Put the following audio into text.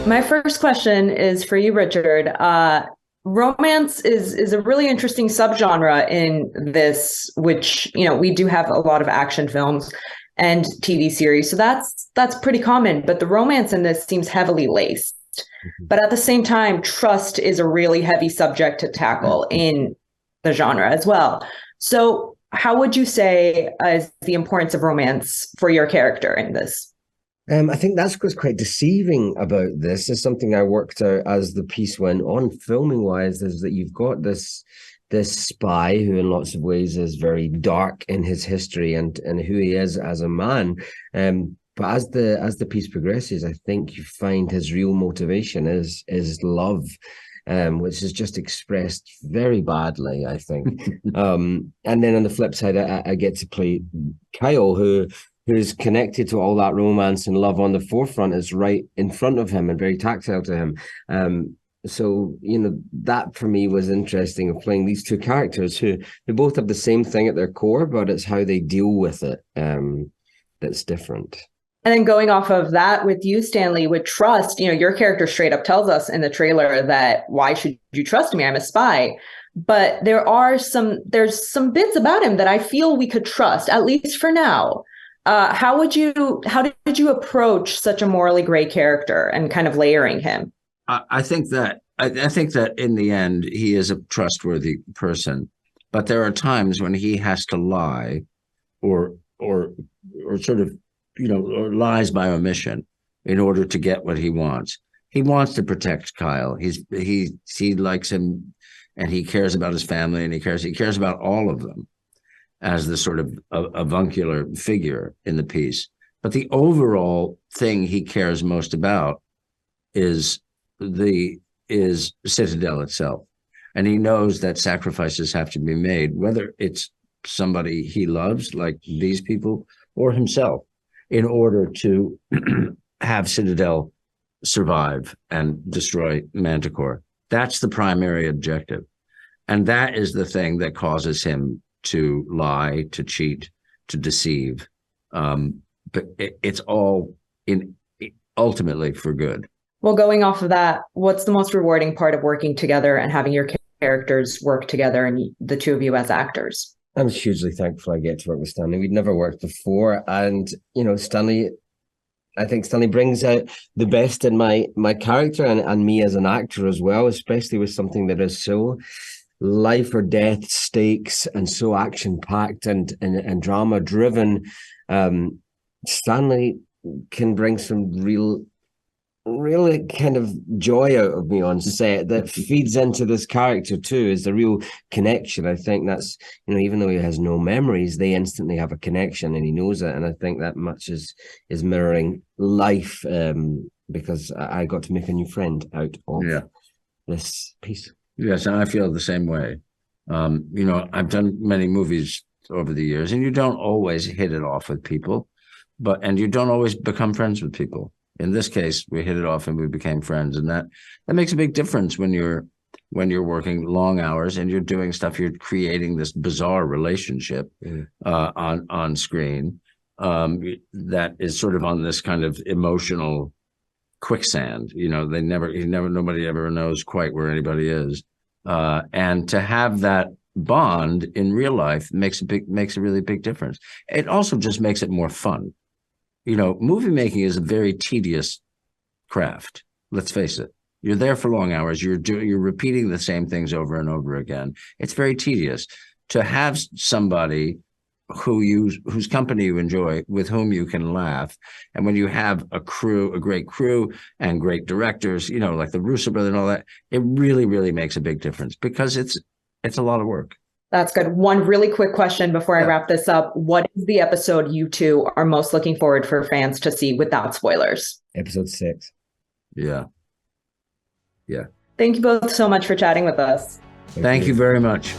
My first question is for you, Richard. Romance is a really interesting subgenre in this, which, we do have a lot of action films and TV series. So that's pretty common, but the romance in this seems heavily laced. But at the same time, trust is a really heavy subject to tackle in the genre as well. So how would you say is the importance of romance for your character in this? I think that's what's quite deceiving about this. Is something I worked out as the piece went on, filming wise, is that you've got this spy who, in lots of ways, is very dark in his history and who he is as a man. But as the piece progresses, I think you find his real motivation is love, which is just expressed very badly, I think. And then on the flip side, I get to play Kyle, who's connected to all that romance and love on the forefront, is right in front of him and very tactile to him. So, that for me was interesting, of playing these two characters who both have the same thing at their core, but it's how they deal with it that's different. And then going off of that with you, Stanley, with trust, your character straight up tells us in the trailer that, why should you trust me? I'm a spy. But there's some bits about him that I feel we could trust, at least for now. How did you approach such a morally gray character and kind of layering him? I think that in the end he is a trustworthy person, but there are times when he has to lie, or sort of or lies by omission in order to get what he wants. He wants to protect Kyle. He likes him, and he cares about his family, and he cares about all of them as the sort of avuncular figure in the piece. But the overall thing he cares most about is Citadel itself. And he knows that sacrifices have to be made, whether it's somebody he loves, like these people, or himself, in order to have Citadel survive and destroy Manticore. That's the primary objective. And that is the thing that causes him to lie, to cheat, to deceive. But it's all ultimately for good. Well, going off of that, what's the most rewarding part of working together and having your characters work together and the two of you as actors? I'm hugely thankful I get to work with Stanley. We'd never worked before. And, I think Stanley brings out the best in my character and me as an actor as well, especially with something that is so life or death stakes and so action packed and drama driven. Stanley can bring some really kind of joy out of me on set that feeds into this character too, is the real connection. I think that's, even though he has no memories, they instantly have a connection and he knows it. And I think that much is mirroring life, because I got to make a new friend out of this piece. Yes, and I feel the same way. I've done many movies over the years, and you don't always hit it off with people, and you don't always become friends with people. In this case, we hit it off and we became friends, and that makes a big difference when you're working long hours and you're doing stuff. You're creating this bizarre relationship on screen that is sort of on this kind of emotional quicksand. Nobody ever knows quite where anybody is, and to have that bond in real life makes a really big difference. It also just makes it more fun. Movie making is a very tedious craft. Let's face it. You're there for long hours. You're repeating the same things over and over again. It's very tedious. To have somebody whose company you enjoy, with whom you can laugh, and when you have a great crew and great directors, like the Russo brothers and all that, it really, really makes a big difference, because it's a lot of work. That's good. One really quick question before I wrap this up. What is the episode you two are most looking forward for fans to see without spoilers? Episode 6. Yeah. Thank you both so much for chatting with us. Thank you very much.